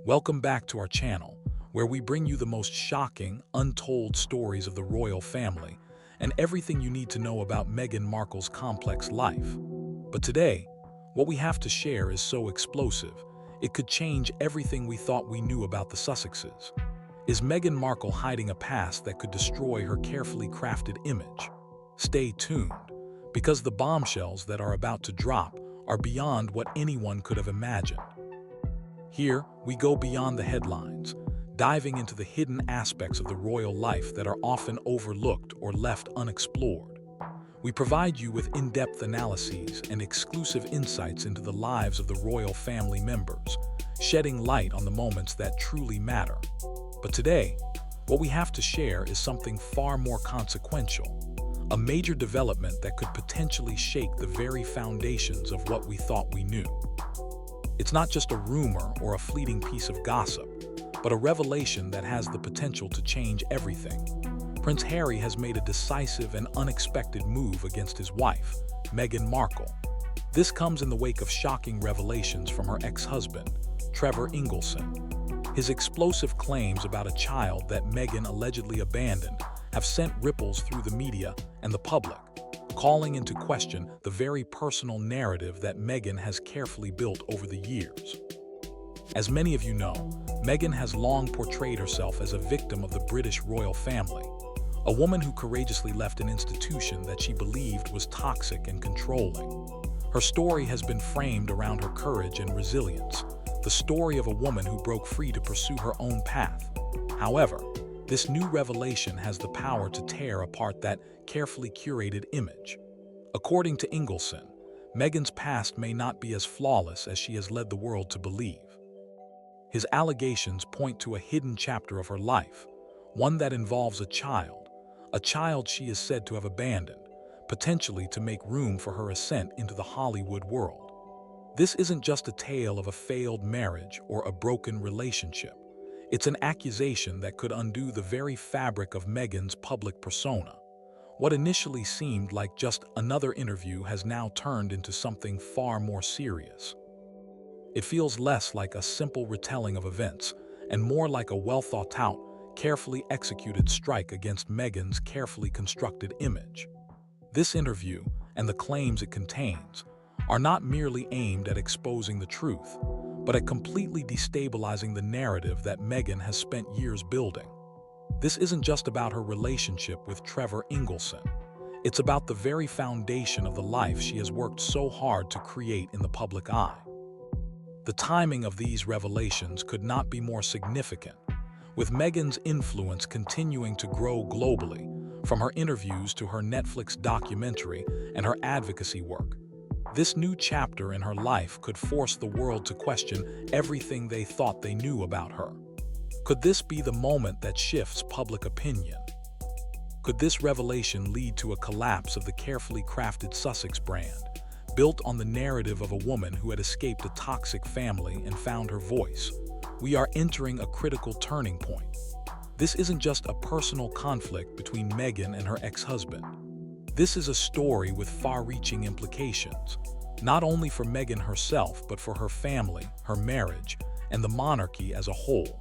Welcome back to our channel, where we bring you the most shocking, untold stories of the royal family and everything you need to know about Meghan Markle's complex life. But today, what we have to share is so explosive, it could change everything we thought we knew about the Sussexes. Is Meghan Markle hiding a past that could destroy her carefully crafted image? Stay tuned, because the bombshells that are about to drop are beyond what anyone could have imagined. Here, we go beyond the headlines, diving into the hidden aspects of the royal life that are often overlooked or left unexplored. We provide you with in-depth analyses and exclusive insights into the lives of the royal family members, shedding light on the moments that truly matter. But today, what we have to share is something far more consequential, a major development that could potentially shake the very foundations of what we thought we knew. It's not just a rumor or a fleeting piece of gossip, but a revelation that has the potential to change everything. Prince Harry has made a decisive and unexpected move against his wife, Meghan Markle. This comes in the wake of shocking revelations from her ex-husband, Trevor Ingleson. His explosive claims about a child that Meghan allegedly abandoned have sent ripples through the media and the public, calling into question the very personal narrative that Meghan has carefully built over the years. As many of you know, Meghan has long portrayed herself as a victim of the British royal family, a woman who courageously left an institution that she believed was toxic and controlling. Her story has been framed around her courage and resilience, the story of a woman who broke free to pursue her own path. However, this new revelation has the power to tear apart that carefully curated image. According to Ingleson, Meghan's past may not be as flawless as she has led the world to believe. His allegations point to a hidden chapter of her life, one that involves a child she is said to have abandoned, potentially to make room for her ascent into the Hollywood world. This isn't just a tale of a failed marriage or a broken relationship. It's an accusation that could undo the very fabric of Meghan's public persona. What initially seemed like just another interview has now turned into something far more serious. It feels less like a simple retelling of events and more like a well-thought-out, carefully executed strike against Meghan's carefully constructed image. This interview, and the claims it contains, are not merely aimed at exposing the truth, but at completely destabilizing the narrative that Meghan has spent years building. This isn't just about her relationship with Trevor Ingleson. It's about the very foundation of the life she has worked so hard to create in the public eye. The timing of these revelations could not be more significant, with Meghan's influence continuing to grow globally, from her interviews to her Netflix documentary and her advocacy work. This new chapter in her life could force the world to question everything they thought they knew about her. Could this be the moment that shifts public opinion? Could this revelation lead to a collapse of the carefully crafted Sussex brand, built on the narrative of a woman who had escaped a toxic family and found her voice? We are entering a critical turning point. This isn't just a personal conflict between Meghan and her ex-husband. This is a story with far-reaching implications, not only for Meghan herself, but for her family, her marriage, and the monarchy as a whole.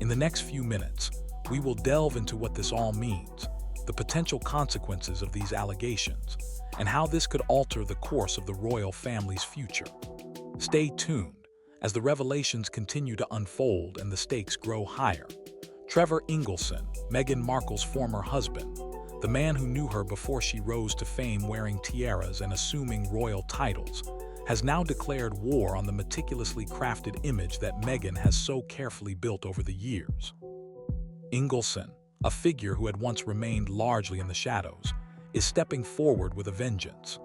In the next few minutes, we will delve into what this all means, the potential consequences of these allegations, and how this could alter the course of the royal family's future. Stay tuned as the revelations continue to unfold and the stakes grow higher. Trevor Ingleson, Meghan Markle's former husband, the man who knew her before she rose to fame wearing tiaras and assuming royal titles, has now declared war on the meticulously crafted image that Meghan has so carefully built over the years. Ingleson, a figure who had once remained largely in the shadows, is stepping forward with a vengeance.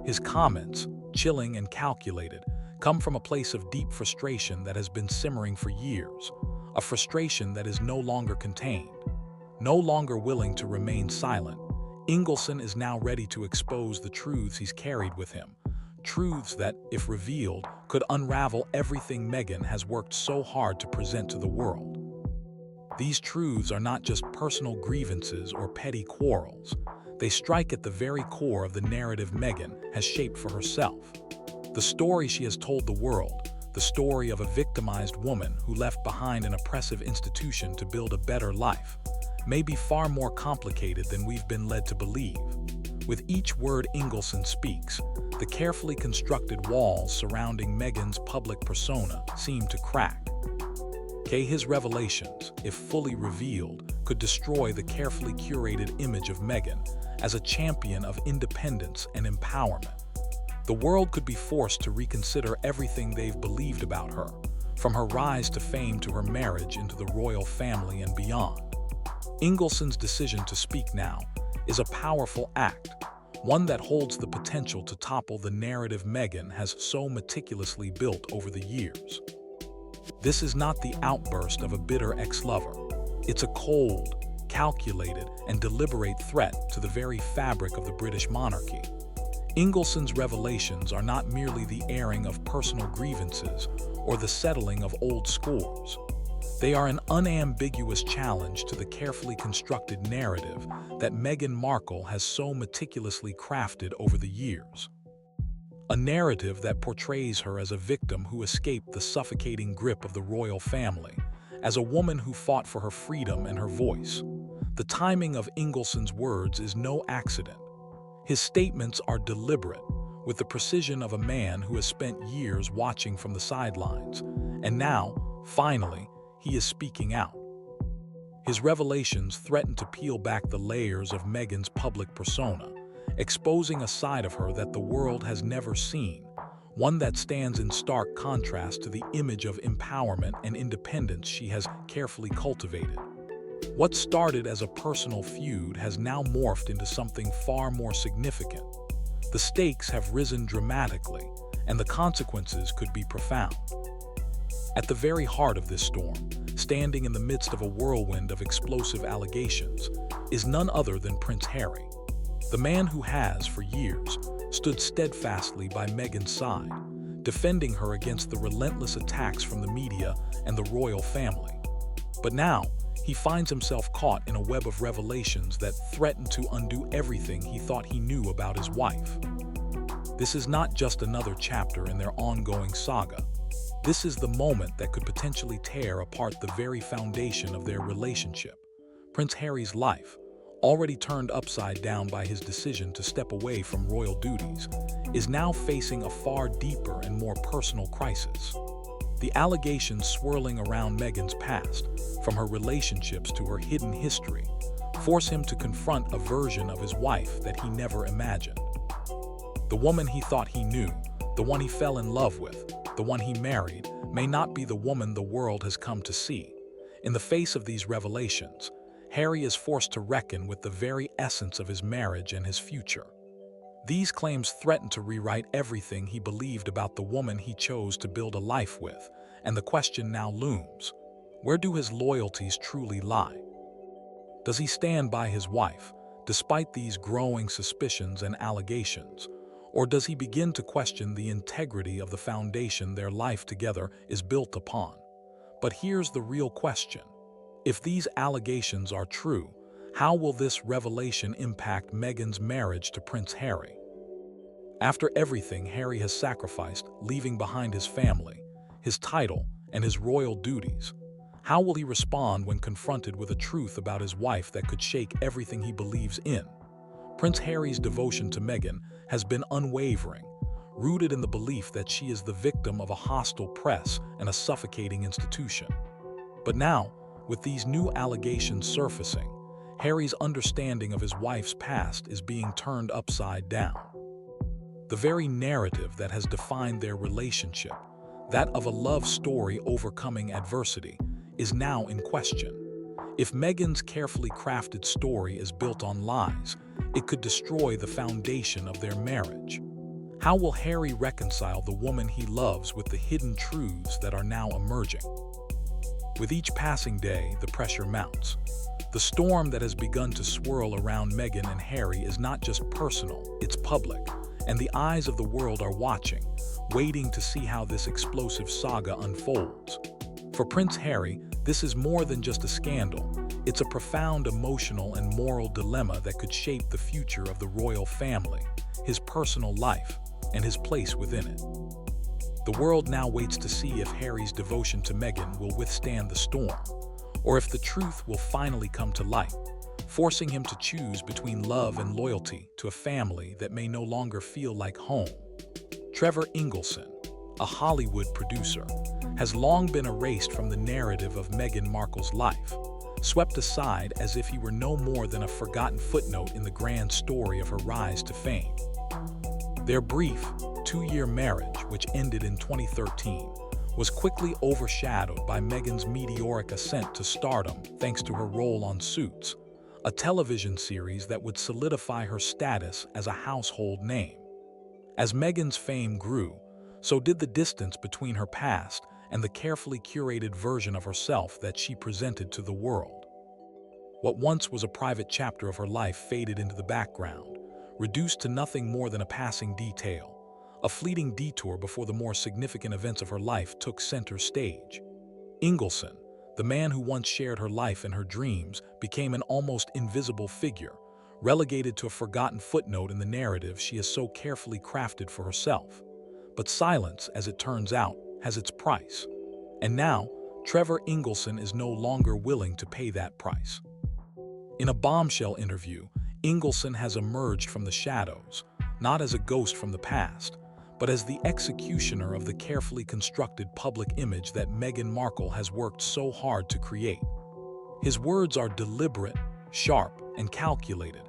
His comments, chilling and calculated, come from a place of deep frustration that has been simmering for years, a frustration that is no longer contained. No longer willing to remain silent, Ingleson is now ready to expose the truths he's carried with him, truths that, if revealed, could unravel everything Meghan has worked so hard to present to the world. These truths are not just personal grievances or petty quarrels. They strike at the very core of the narrative Meghan has shaped for herself. The story she has told the world, the story of a victimized woman who left behind an oppressive institution to build a better life, may be far more complicated than we've been led to believe. With each word Ingleston speaks, the carefully constructed walls surrounding Meghan's public persona seem to crack. His revelations, if fully revealed, could destroy the carefully curated image of Meghan as a champion of independence and empowerment. The world could be forced to reconsider everything they've believed about her, from her rise to fame to her marriage into the royal family and beyond. Ingleston's decision to speak now is a powerful act, one that holds the potential to topple the narrative Meghan has so meticulously built over the years. This is not the outburst of a bitter ex-lover. It's a cold, calculated, and deliberate threat to the very fabric of the British monarchy. Ingleston's revelations are not merely the airing of personal grievances or the settling of old scores. They are an unambiguous challenge to the carefully constructed narrative that Meghan Markle has so meticulously crafted over the years. A narrative that portrays her as a victim who escaped the suffocating grip of the royal family, as a woman who fought for her freedom and her voice. The timing of Ingleston's words is no accident. His statements are deliberate, with the precision of a man who has spent years watching from the sidelines, and now, finally, he is speaking out. His revelations threaten to peel back the layers of Meghan's public persona, exposing a side of her that the world has never seen, one that stands in stark contrast to the image of empowerment and independence she has carefully cultivated. What started as a personal feud has now morphed into something far more significant. The stakes have risen dramatically, and the consequences could be profound. At the very heart of this storm, standing in the midst of a whirlwind of explosive allegations, is none other than Prince Harry. The man who has, for years, stood steadfastly by Meghan's side, defending her against the relentless attacks from the media and the royal family. But now, he finds himself caught in a web of revelations that threaten to undo everything he thought he knew about his wife. This is not just another chapter in their ongoing saga. This is the moment that could potentially tear apart the very foundation of their relationship. Prince Harry's life, already turned upside down by his decision to step away from royal duties, is now facing a far deeper and more personal crisis. The allegations swirling around Meghan's past, from her relationships to her hidden history, force him to confront a version of his wife that he never imagined. The woman he thought he knew, the one he fell in love with, the one he married, may not be the woman the world has come to see. In the face of these revelations, Harry is forced to reckon with the very essence of his marriage and his future. These claims threaten to rewrite everything he believed about the woman he chose to build a life with, and the question now looms: where do his loyalties truly lie? Does he stand by his wife, despite these growing suspicions and allegations, or does he begin to question the integrity of the foundation their life together is built upon? But here's the real question. If these allegations are true, how will this revelation impact Meghan's marriage to Prince Harry? After everything Harry has sacrificed, leaving behind his family, his title, and his royal duties, how will he respond when confronted with a truth about his wife that could shake everything he believes in? Prince Harry's devotion to Meghan has been unwavering, rooted in the belief that she is the victim of a hostile press and a suffocating institution. But now, with these new allegations surfacing, Harry's understanding of his wife's past is being turned upside down. The very narrative that has defined their relationship, that of a love story overcoming adversity, is now in question. If Meghan's carefully crafted story is built on lies, it could destroy the foundation of their marriage. How will Harry reconcile the woman he loves with the hidden truths that are now emerging? With each passing day, the pressure mounts. The storm that has begun to swirl around Meghan and Harry is not just personal, it's public, and the eyes of the world are watching, waiting to see how this explosive saga unfolds. For Prince Harry, this is more than just a scandal. It's a profound emotional and moral dilemma that could shape the future of the royal family, his personal life, and his place within it. The world now waits to see if Harry's devotion to Meghan will withstand the storm, or if the truth will finally come to light, forcing him to choose between love and loyalty to a family that may no longer feel like home. Trevor Ingleson, a Hollywood producer, has long been erased from the narrative of Meghan Markle's life, swept aside as if he were no more than a forgotten footnote in the grand story of her rise to fame. Their brief, 2-year marriage, which ended in 2013, was quickly overshadowed by Meghan's meteoric ascent to stardom thanks to her role on Suits, a television series that would solidify her status as a household name. As Meghan's fame grew, so did the distance between her past and the carefully curated version of herself that she presented to the world. What once was a private chapter of her life faded into the background, reduced to nothing more than a passing detail, a fleeting detour before the more significant events of her life took center stage. Ingleson, the man who once shared her life and her dreams, became an almost invisible figure, relegated to a forgotten footnote in the narrative she has so carefully crafted for herself. But silence, as it turns out, has its price. And now, Trevor Ingleson is no longer willing to pay that price. In a bombshell interview, Ingleson has emerged from the shadows, not as a ghost from the past, but as the executioner of the carefully constructed public image that Meghan Markle has worked so hard to create. His words are deliberate, sharp, and calculated,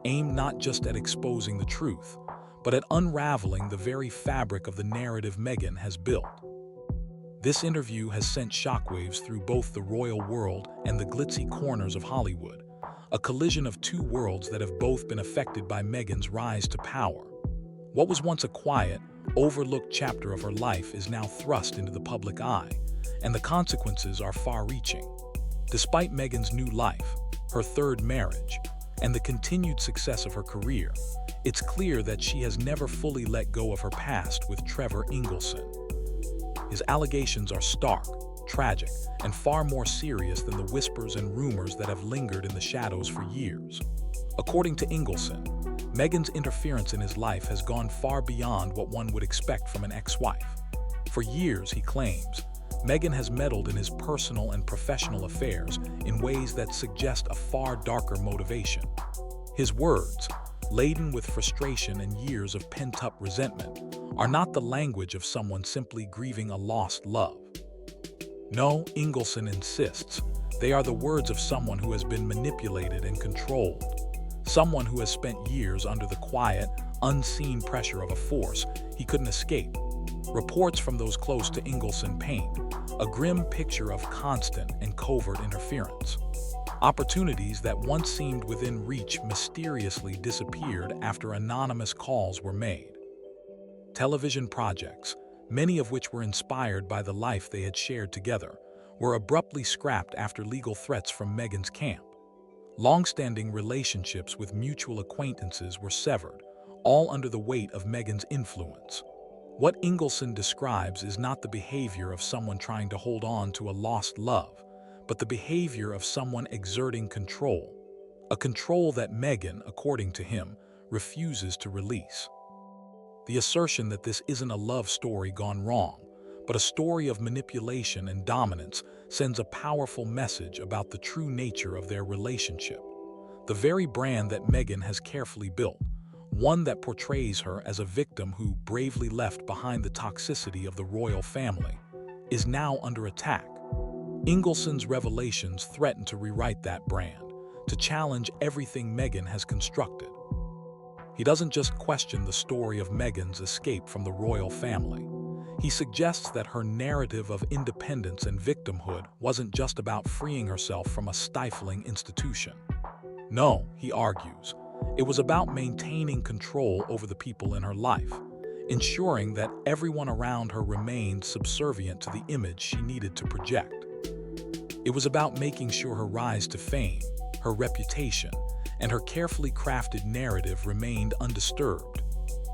aimed not just at exposing the truth, but at unraveling the very fabric of the narrative Meghan has built. This interview has sent shockwaves through both the royal world and the glitzy corners of Hollywood, a collision of two worlds that have both been affected by Meghan's rise to power. What was once a quiet, overlooked chapter of her life is now thrust into the public eye, and the consequences are far-reaching. Despite Meghan's new life, her third marriage, and the continued success of her career, it's clear that she has never fully let go of her past with Trevor Ingleson. His allegations are stark, tragic, and far more serious than the whispers and rumors that have lingered in the shadows for years. According to Ingleson, Meghan's interference in his life has gone far beyond what one would expect from an ex-wife. For years, he claims, Meghan has meddled in his personal and professional affairs in ways that suggest a far darker motivation. His words, laden with frustration and years of pent-up resentment, are not the language of someone simply grieving a lost love. No, Ingleson insists, they are the words of someone who has been manipulated and controlled. Someone who has spent years under the quiet, unseen pressure of a force he couldn't escape. Reports from those close to Ingleson paint a grim picture of constant and covert interference. Opportunities that once seemed within reach mysteriously disappeared after anonymous calls were made. Television projects, many of which were inspired by the life they had shared together, were abruptly scrapped after legal threats from Meghan's camp. Long-standing relationships with mutual acquaintances were severed, all under the weight of Meghan's influence. What Ingleson describes is not the behavior of someone trying to hold on to a lost love, but the behavior of someone exerting control, a control that Meghan, according to him, refuses to release. The assertion that this isn't a love story gone wrong, but a story of manipulation and dominance sends a powerful message about the true nature of their relationship. The very brand that Meghan has carefully built, one that portrays her as a victim who bravely left behind the toxicity of the royal family, is now under attack. Ingleson's revelations threaten to rewrite that brand, to challenge everything Meghan has constructed. He doesn't just question the story of Meghan's escape from the royal family. He suggests that her narrative of independence and victimhood wasn't just about freeing herself from a stifling institution. No, he argues, it was about maintaining control over the people in her life, ensuring that everyone around her remained subservient to the image she needed to project. It was about making sure her rise to fame, her reputation, and her carefully crafted narrative remained undisturbed.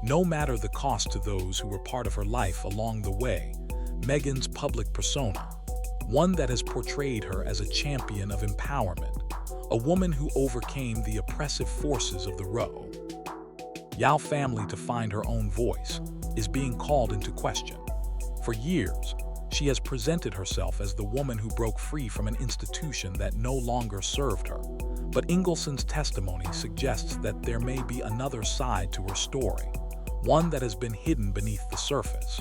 No matter the cost to those who were part of her life along the way, Meghan's public persona, one that has portrayed her as a champion of empowerment, a woman who overcame the oppressive forces of the royal family to find her own voice, is being called into question. For years, she has presented herself as the woman who broke free from an institution that no longer served her. But Ingleson's testimony suggests that there may be another side to her story, one that has been hidden beneath the surface.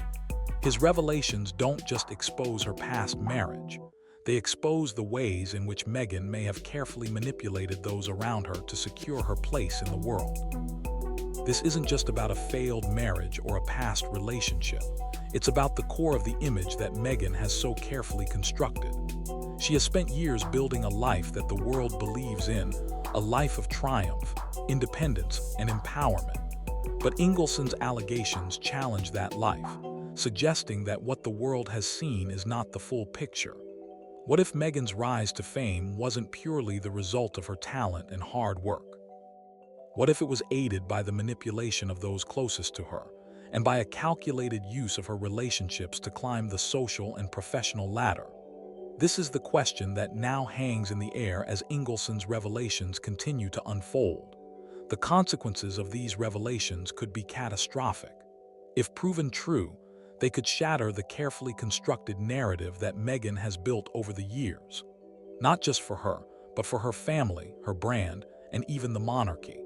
His revelations don't just expose her past marriage. They expose the ways in which Meghan may have carefully manipulated those around her to secure her place in the world. This isn't just about a failed marriage or a past relationship. It's about the core of the image that Meghan has so carefully constructed. She has spent years building a life that the world believes in, a life of triumph, independence, and empowerment. But Ingleson's allegations challenge that life, suggesting that what the world has seen is not the full picture. What if Meghan's rise to fame wasn't purely the result of her talent and hard work? What if it was aided by the manipulation of those closest to her, and by a calculated use of her relationships to climb the social and professional ladder? This is the question that now hangs in the air as Ingleson's revelations continue to unfold. The consequences of these revelations could be catastrophic. If proven true, they could shatter the carefully constructed narrative that Meghan has built over the years, not just for her, but for her family, her brand, and even the monarchy.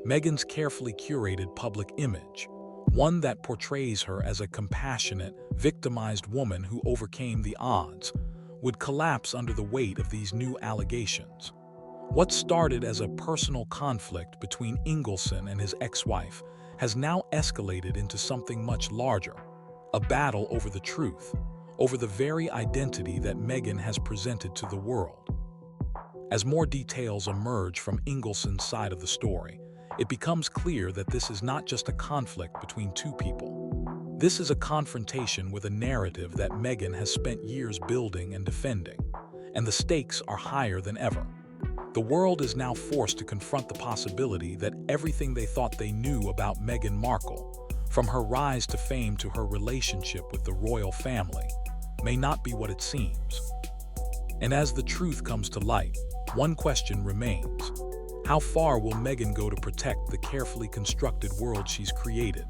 Meghan's carefully curated public image, one that portrays her as a compassionate, victimized woman who overcame the odds, would collapse under the weight of these new allegations. What started as a personal conflict between Ingleson and his ex-wife has now escalated into something much larger, a battle over the truth, over the very identity that Meghan has presented to the world. As more details emerge from Ingleson's side of the story, it becomes clear that this is not just a conflict between two people. This is a confrontation with a narrative that Meghan has spent years building and defending, and the stakes are higher than ever. The world is now forced to confront the possibility that everything they thought they knew about Meghan Markle, from her rise to fame to her relationship with the royal family, may not be what it seems. And as the truth comes to light, one question remains. How far will Meghan go to protect the carefully constructed world she's created?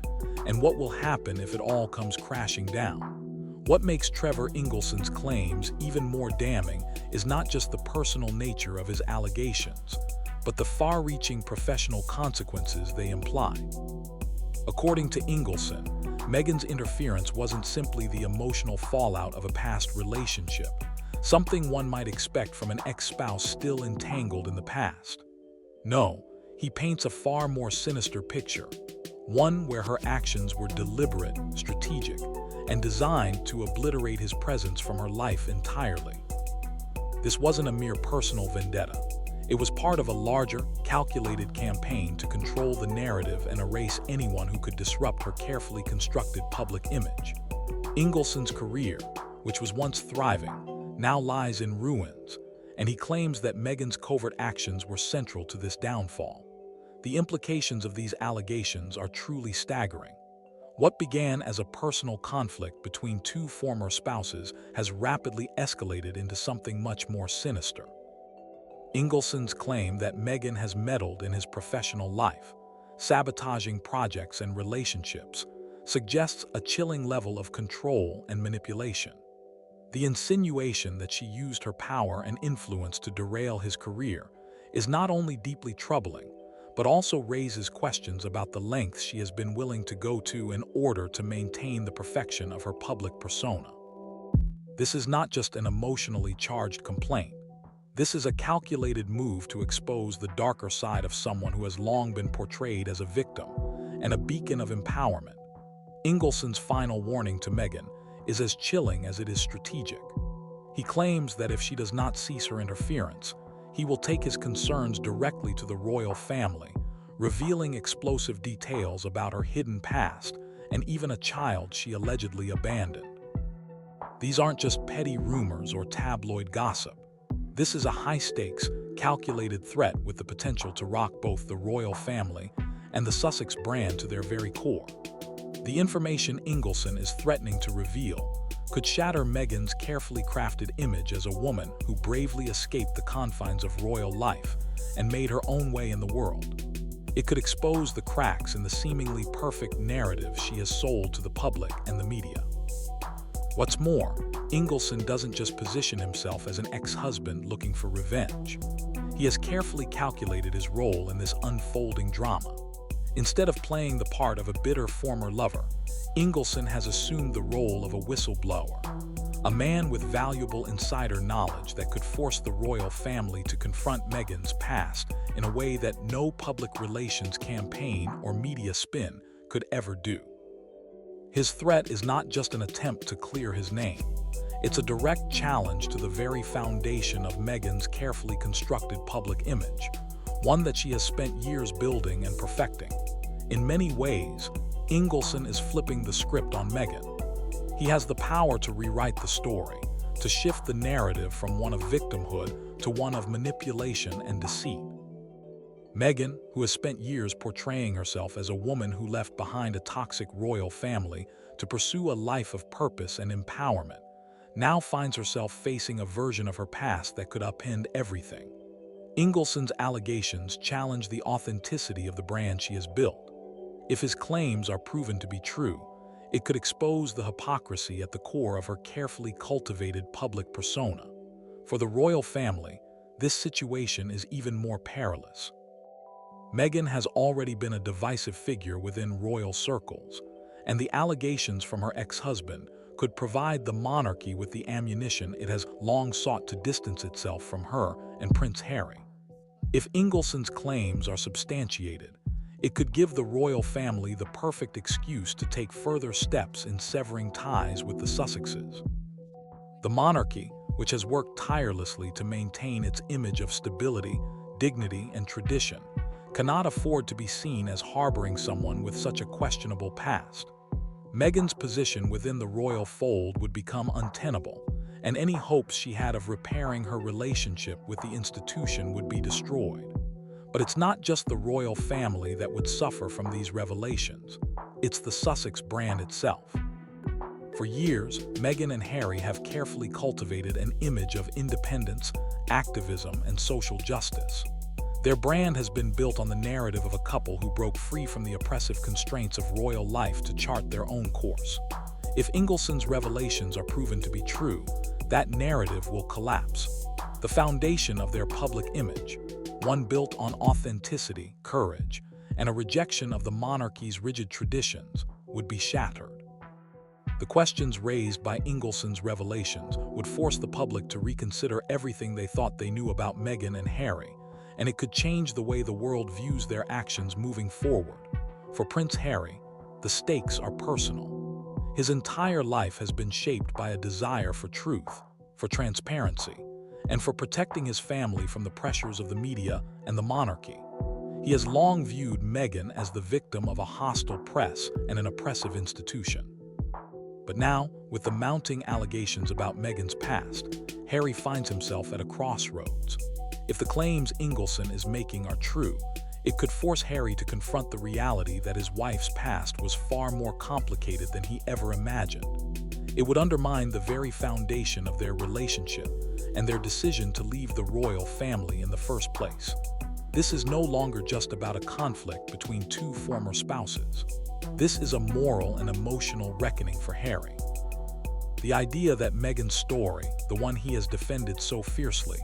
And what will happen if it all comes crashing down? What makes Trevor Ingleson's claims even more damning is not just the personal nature of his allegations, but the far-reaching professional consequences they imply. According to Ingleson, Meghan's interference wasn't simply the emotional fallout of a past relationship, something one might expect from an ex-spouse still entangled in the past. No, he paints a far more sinister picture, one where her actions were deliberate, strategic, and designed to obliterate his presence from her life entirely. This wasn't a mere personal vendetta. It was part of a larger, calculated campaign to control the narrative and erase anyone who could disrupt her carefully constructed public image. Ingleson's career, which was once thriving, now lies in ruins, and he claims that Meghan's covert actions were central to this downfall. The implications of these allegations are truly staggering. What began as a personal conflict between two former spouses has rapidly escalated into something much more sinister. Ingleson's claim that Meghan has meddled in his professional life, sabotaging projects and relationships, suggests a chilling level of control and manipulation. The insinuation that she used her power and influence to derail his career is not only deeply troubling, but also raises questions about the lengths she has been willing to go to in order to maintain the perfection of her public persona. This is not just an emotionally charged complaint. This is a calculated move to expose the darker side of someone who has long been portrayed as a victim and a beacon of empowerment. Ingleson's final warning to Meghan is as chilling as it is strategic. He claims that if she does not cease her interference, he will take his concerns directly to the royal family, revealing explosive details about her hidden past and even a child she allegedly abandoned. These aren't just petty rumors or tabloid gossip. This is a high-stakes, calculated threat with the potential to rock both the royal family and the Sussex brand to their very core. The information Ingleson is threatening to reveal could shatter Meghan's carefully crafted image as a woman who bravely escaped the confines of royal life and made her own way in the world. It could expose the cracks in the seemingly perfect narrative she has sold to the public and the media. What's more, Ingleson doesn't just position himself as an ex-husband looking for revenge. He has carefully calculated his role in this unfolding drama. Instead of playing the part of a bitter former lover, Ingleson has assumed the role of a whistleblower, a man with valuable insider knowledge that could force the royal family to confront Meghan's past in a way that no public relations campaign or media spin could ever do. His threat is not just an attempt to clear his name. It's a direct challenge to the very foundation of Meghan's carefully constructed public image, one that she has spent years building and perfecting. In many ways, Ingleson is flipping the script on Meghan. He has the power to rewrite the story, to shift the narrative from one of victimhood to one of manipulation and deceit. Meghan, who has spent years portraying herself as a woman who left behind a toxic royal family to pursue a life of purpose and empowerment, now finds herself facing a version of her past that could upend everything. Ingleson's allegations challenge the authenticity of the brand she has built. If his claims are proven to be true, it could expose the hypocrisy at the core of her carefully cultivated public persona. For the royal family, this situation is even more perilous. Meghan has already been a divisive figure within royal circles, and the allegations from her ex-husband could provide the monarchy with the ammunition it has long sought to distance itself from her and Prince Harry. If Ingleson's claims are substantiated, it could give the royal family the perfect excuse to take further steps in severing ties with the Sussexes. The monarchy, which has worked tirelessly to maintain its image of stability, dignity, and tradition, cannot afford to be seen as harboring someone with such a questionable past. Meghan's position within the royal fold would become untenable, and any hopes she had of repairing her relationship with the institution would be destroyed. But it's not just the royal family that would suffer from these revelations. It's the Sussex brand itself. For years, Meghan and Harry have carefully cultivated an image of independence, activism, and social justice. Their brand has been built on the narrative of a couple who broke free from the oppressive constraints of royal life to chart their own course. If Ingleson's revelations are proven to be true, that narrative will collapse. The foundation of their public image, one built on authenticity, courage, and a rejection of the monarchy's rigid traditions, would be shattered. The questions raised by Ingleson's revelations would force the public to reconsider everything they thought they knew about Meghan and Harry, and it could change the way the world views their actions moving forward. For Prince Harry, the stakes are personal. His entire life has been shaped by a desire for truth, for transparency, and for protecting his family from the pressures of the media and the monarchy. He has long viewed Meghan as the victim of a hostile press and an oppressive institution. But now, with the mounting allegations about Meghan's past, Harry finds himself at a crossroads. If the claims Ingleson is making are true, it could force Harry to confront the reality that his wife's past was far more complicated than he ever imagined. It would undermine the very foundation of their relationship and their decision to leave the royal family in the first place. This is no longer just about a conflict between two former spouses. This is a moral and emotional reckoning for Harry. The idea that Meghan's story, the one he has defended so fiercely,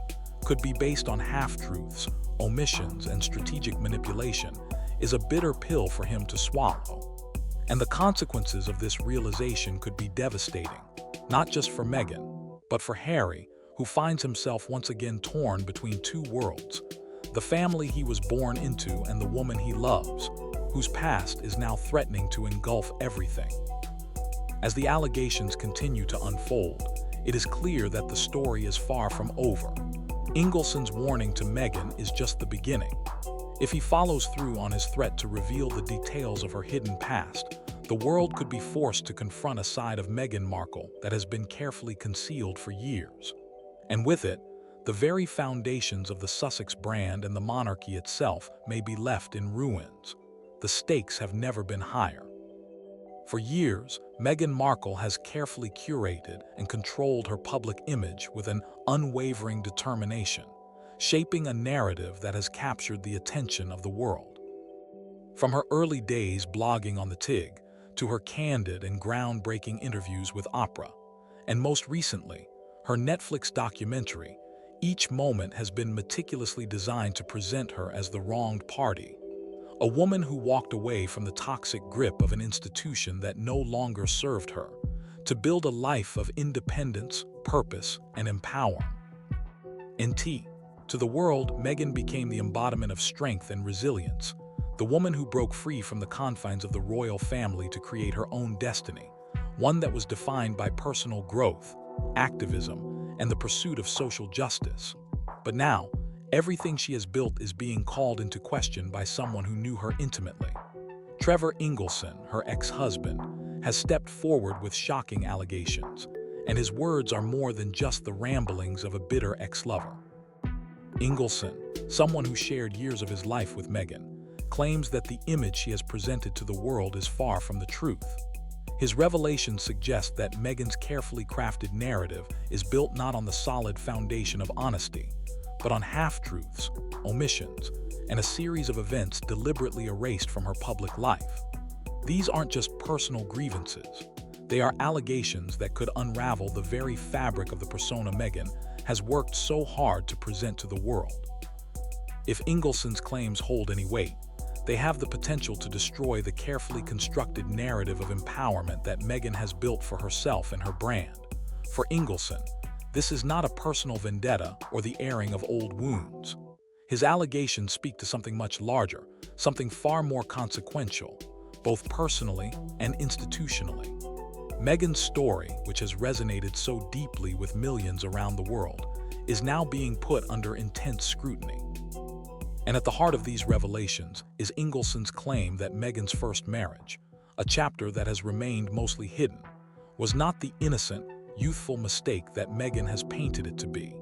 could be based on half-truths, omissions, and strategic manipulation is a bitter pill for him to swallow. And the consequences of this realization could be devastating, not just for Meghan, but for Harry, who finds himself once again torn between two worlds, the family he was born into and the woman he loves, whose past is now threatening to engulf everything. As the allegations continue to unfold, it is clear that the story is far from over. Ingleson's warning to Meghan is just the beginning. If he follows through on his threat to reveal the details of her hidden past, the world could be forced to confront a side of Meghan Markle that has been carefully concealed for years. And with it, the very foundations of the Sussex brand and the monarchy itself may be left in ruins. The stakes have never been higher. For years, Meghan Markle has carefully curated and controlled her public image with an unwavering determination, shaping a narrative that has captured the attention of the world. From her early days blogging on the TIG to her candid and groundbreaking interviews with Oprah, And most recently, her Netflix documentary, each moment has been meticulously designed to present her as the wronged party, a woman who walked away from the toxic grip of an institution that no longer served her, to build a life of independence, purpose, and empowerment. To the world, Meghan became the embodiment of strength and resilience, the woman who broke free from the confines of the royal family to create her own destiny, one that was defined by personal growth, activism, and the pursuit of social justice. But now, everything she has built is being called into question by someone who knew her intimately. Trevor Ingleson, her ex-husband, has stepped forward with shocking allegations, and his words are more than just the ramblings of a bitter ex-lover. Ingleson, someone who shared years of his life with Meghan, claims that the image she has presented to the world is far from the truth. His revelations suggest that Meghan's carefully crafted narrative is built not on the solid foundation of honesty, but on half-truths, omissions, and a series of events deliberately erased from her public life. These aren't just personal grievances. They are allegations that could unravel the very fabric of the persona Meghan has worked so hard to present to the world. If Ingleson's claims hold any weight, they have the potential to destroy the carefully constructed narrative of empowerment that Meghan has built for herself and her brand. For Ingleson, this is not a personal vendetta or the airing of old wounds. His allegations speak to something much larger, something far more consequential, both personally and institutionally. Meghan's story, which has resonated so deeply with millions around the world, is now being put under intense scrutiny. And at the heart of these revelations is Ingleson's claim that Meghan's first marriage, a chapter that has remained mostly hidden, was not the innocent, youthful mistake that Meghan has painted it to be.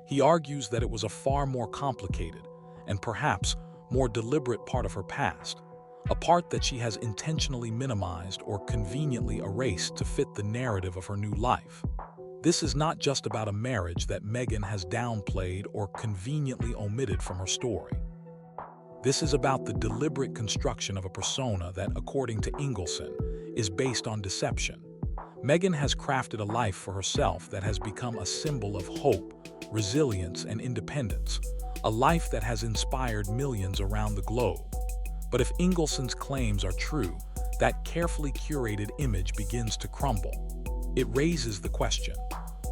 He argues that it was a far more complicated and perhaps more deliberate part of her past, a part that she has intentionally minimized or conveniently erased to fit the narrative of her new life. This is not just about a marriage that Meghan has downplayed or conveniently omitted from her story. This is about the deliberate construction of a persona that, according to Ingleson, is based on deception. Meghan has crafted a life for herself that has become a symbol of hope, resilience, and independence, a life that has inspired millions around the globe. But if Ingleson's claims are true, that carefully curated image begins to crumble. It raises the question,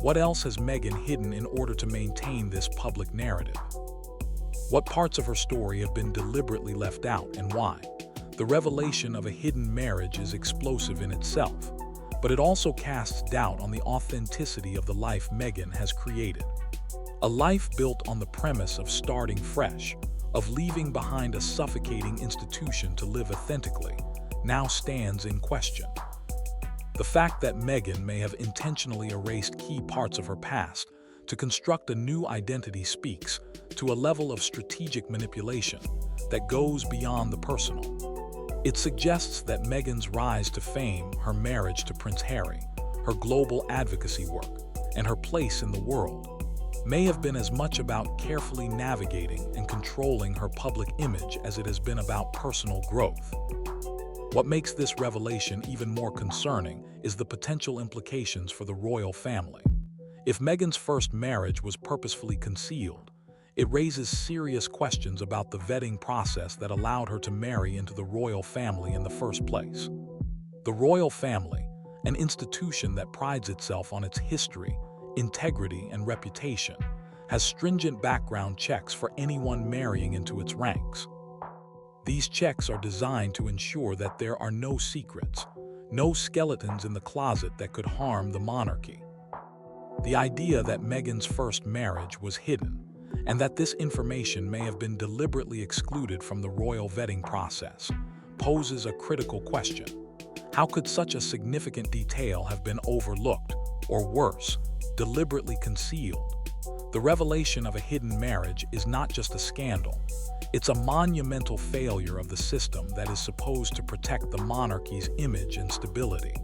what else has Meghan hidden in order to maintain this public narrative? What parts of her story have been deliberately left out and why? The revelation of a hidden marriage is explosive in itself, but it also casts doubt on the authenticity of the life Meghan has created. A life built on the premise of starting fresh, of leaving behind a suffocating institution to live authentically, now stands in question. The fact that Meghan may have intentionally erased key parts of her past to construct a new identity speaks to a level of strategic manipulation that goes beyond the personal. It suggests that Meghan's rise to fame, her marriage to Prince Harry, her global advocacy work, and her place in the world may have been as much about carefully navigating and controlling her public image as it has been about personal growth. What makes this revelation even more concerning is the potential implications for the royal family. If Meghan's first marriage was purposefully concealed, it raises serious questions about the vetting process that allowed her to marry into the royal family in the first place. The royal family, an institution that prides itself on its history, integrity, and reputation, has stringent background checks for anyone marrying into its ranks. These checks are designed to ensure that there are no secrets, no skeletons in the closet that could harm the monarchy. The idea that Meghan's first marriage was hidden, and that this information may have been deliberately excluded from the royal vetting process, poses a critical question. How could such a significant detail have been overlooked, or worse, deliberately concealed? The revelation of a hidden marriage is not just a scandal. It's a monumental failure of the system that is supposed to protect the monarchy's image and stability.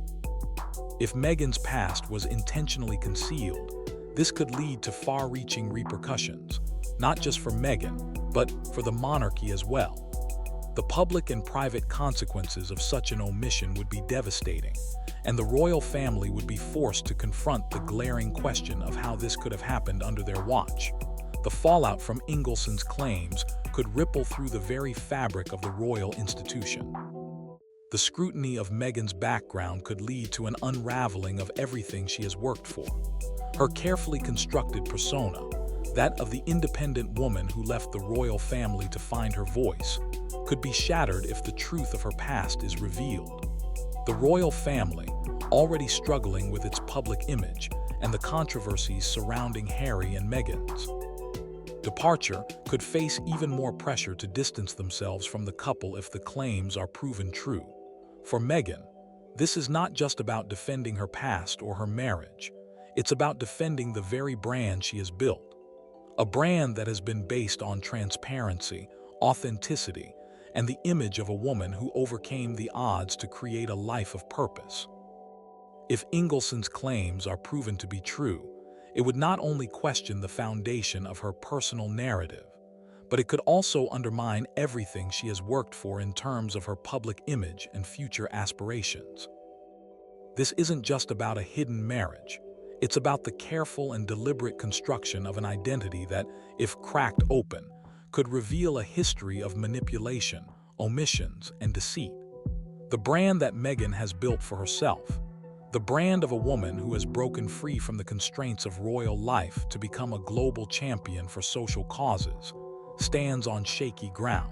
If Meghan's past was intentionally concealed, this could lead to far-reaching repercussions, not just for Meghan, but for the monarchy as well. The public and private consequences of such an omission would be devastating, and the royal family would be forced to confront the glaring question of how this could have happened under their watch. The fallout from Ingleson's claims could ripple through the very fabric of the royal institution. The scrutiny of Meghan's background could lead to an unraveling of everything she has worked for. Her carefully constructed persona, that of the independent woman who left the royal family to find her voice, could be shattered if the truth of her past is revealed. The royal family, already struggling with its public image and the controversies surrounding Harry and Meghan's departure, could face even more pressure to distance themselves from the couple if the claims are proven true. For Meghan, this is not just about defending her past or her marriage. It's about defending the very brand she has built. A brand that has been based on transparency, authenticity, and the image of a woman who overcame the odds to create a life of purpose. If Ingleson's claims are proven to be true, it would not only question the foundation of her personal narrative, but it could also undermine everything she has worked for in terms of her public image and future aspirations. This isn't just about a hidden marriage. It's about the careful and deliberate construction of an identity that, if cracked open, could reveal a history of manipulation, omissions, and deceit. The brand that Meghan has built for herself, the brand of a woman who has broken free from the constraints of royal life to become a global champion for social causes, stands on shaky ground.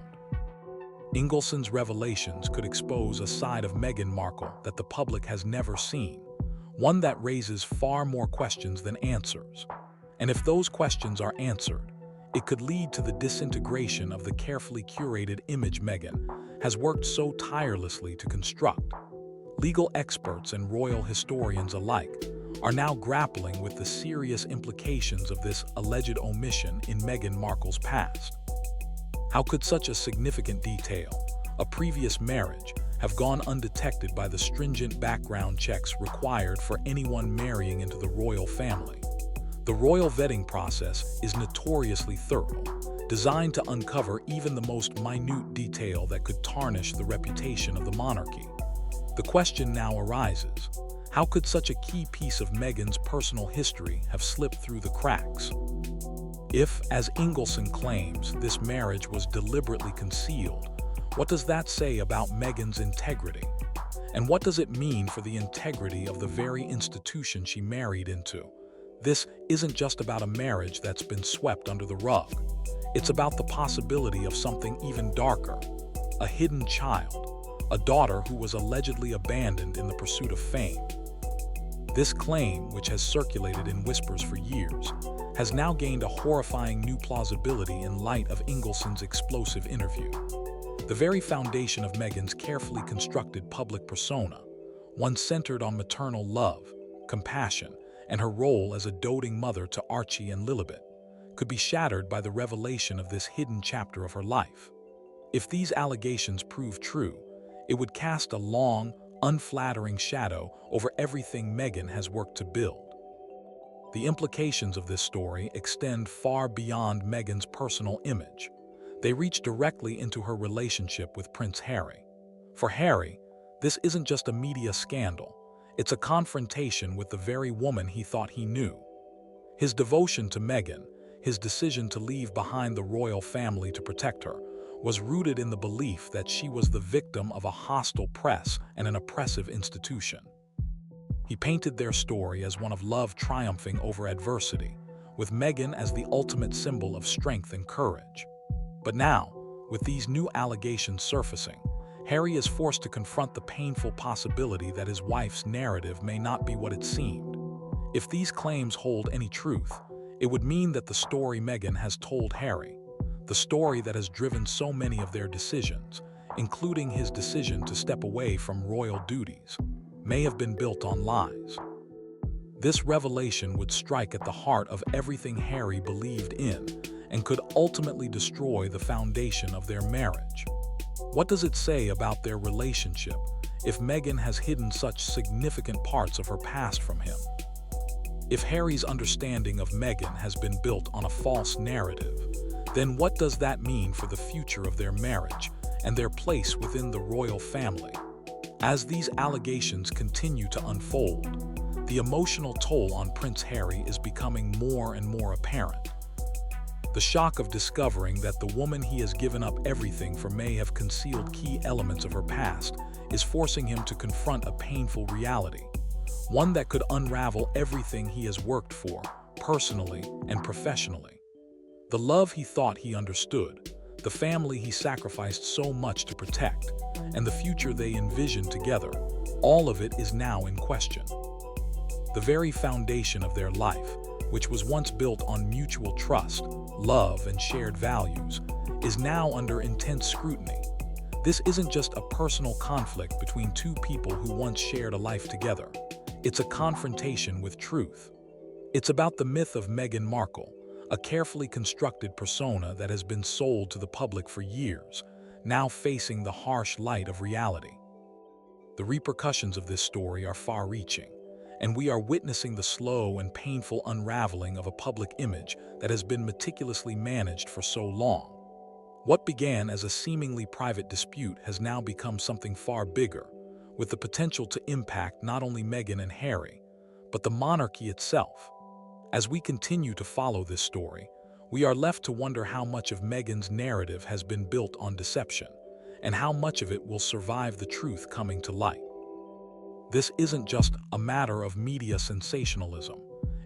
Ingleson's revelations could expose a side of Meghan Markle that the public has never seen, one that raises far more questions than answers. And if those questions are answered, it could lead to the disintegration of the carefully curated image Meghan has worked so tirelessly to construct. Legal experts and royal historians alike are now grappling with the serious implications of this alleged omission in Meghan Markle's past. How could such a significant detail, a previous marriage, have gone undetected by the stringent background checks required for anyone marrying into the royal family? The royal vetting process is notoriously thorough, designed to uncover even the most minute detail that could tarnish the reputation of the monarchy. The question now arises: how could such a key piece of Meghan's personal history have slipped through the cracks? If, as Ingleson claims, this marriage was deliberately concealed, what does that say about Meghan's integrity? And what does it mean for the integrity of the very institution she married into? This isn't just about a marriage that's been swept under the rug. It's about the possibility of something even darker: a hidden child, a daughter who was allegedly abandoned in the pursuit of fame. This claim, which has circulated in whispers for years, has now gained a horrifying new plausibility in light of Ingleson's explosive interview. The very foundation of Meghan's carefully constructed public persona, one centered on maternal love, compassion, and her role as a doting mother to Archie and Lilibet, could be shattered by the revelation of this hidden chapter of her life. If these allegations prove true, it would cast a long, unflattering shadow over everything Meghan has worked to build. The implications of this story extend far beyond Meghan's personal image. They reach directly into her relationship with Prince Harry. For Harry, this isn't just a media scandal. It's a confrontation with the very woman he thought he knew. His devotion to Meghan, his decision to leave behind the royal family to protect her, was rooted in the belief that she was the victim of a hostile press and an oppressive institution. He painted their story as one of love triumphing over adversity, with Meghan as the ultimate symbol of strength and courage. But now, with these new allegations surfacing, Harry is forced to confront the painful possibility that his wife's narrative may not be what it seemed. If these claims hold any truth, it would mean that the story Meghan has told Harry, the story that has driven so many of their decisions, including his decision to step away from royal duties, may have been built on lies. This revelation would strike at the heart of everything Harry believed in and could ultimately destroy the foundation of their marriage. What does it say about their relationship if Meghan has hidden such significant parts of her past from him? If Harry's understanding of Meghan has been built on a false narrative, then what does that mean for the future of their marriage and their place within the royal family. As these allegations continue to unfold, the emotional toll on Prince Harry is becoming more and more apparent. The shock of discovering that the woman he has given up everything for may have concealed key elements of her past is forcing him to confront a painful reality, one that could unravel everything he has worked for, personally and professionally. The love he thought he understood, the family he sacrificed so much to protect, and the future they envisioned together, all of it is now in question. The very foundation of their life, which was once built on mutual trust, love, and shared values, is now under intense scrutiny. This isn't just a personal conflict between two people who once shared a life together. It's a confrontation with truth. It's about the myth of Meghan Markle, a carefully constructed persona that has been sold to the public for years, now facing the harsh light of reality. The repercussions of this story are far-reaching, and we are witnessing the slow and painful unraveling of a public image that has been meticulously managed for so long. What began as a seemingly private dispute has now become something far bigger, with the potential to impact not only Meghan and Harry, but the monarchy itself. As we continue to follow this story, we are left to wonder how much of Meghan's narrative has been built on deception, and how much of it will survive the truth coming to light. This isn't just a matter of media sensationalism.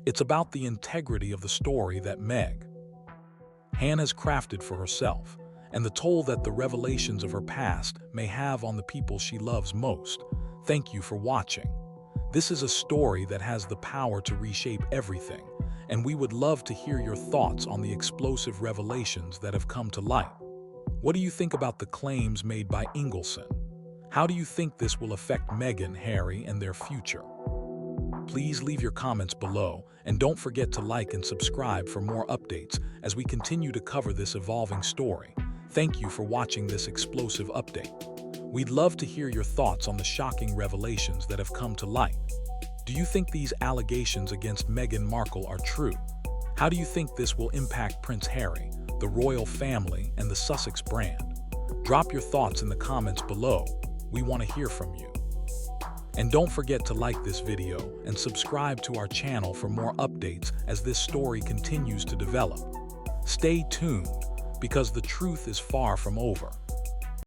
It's about the integrity of the story that Meghan has crafted for herself, and the toll that the revelations of her past may have on the people she loves most. Thank you for watching. This is a story that has the power to reshape everything, and we would love to hear your thoughts on the explosive revelations that have come to light. What do you think about the claims made by Ingleston? How do you think this will affect Meghan, Harry, and their future? Please leave your comments below, and don't forget to like and subscribe for more updates as we continue to cover this evolving story. Thank you for watching this explosive update. We'd love to hear your thoughts on the shocking revelations that have come to light. Do you think these allegations against Meghan Markle are true? How do you think this will impact Prince Harry, the royal family, and the Sussex brand? Drop your thoughts in the comments below. We want to hear from you. And don't forget to like this video and subscribe to our channel for more updates as this story continues to develop. Stay tuned, because the truth is far from over.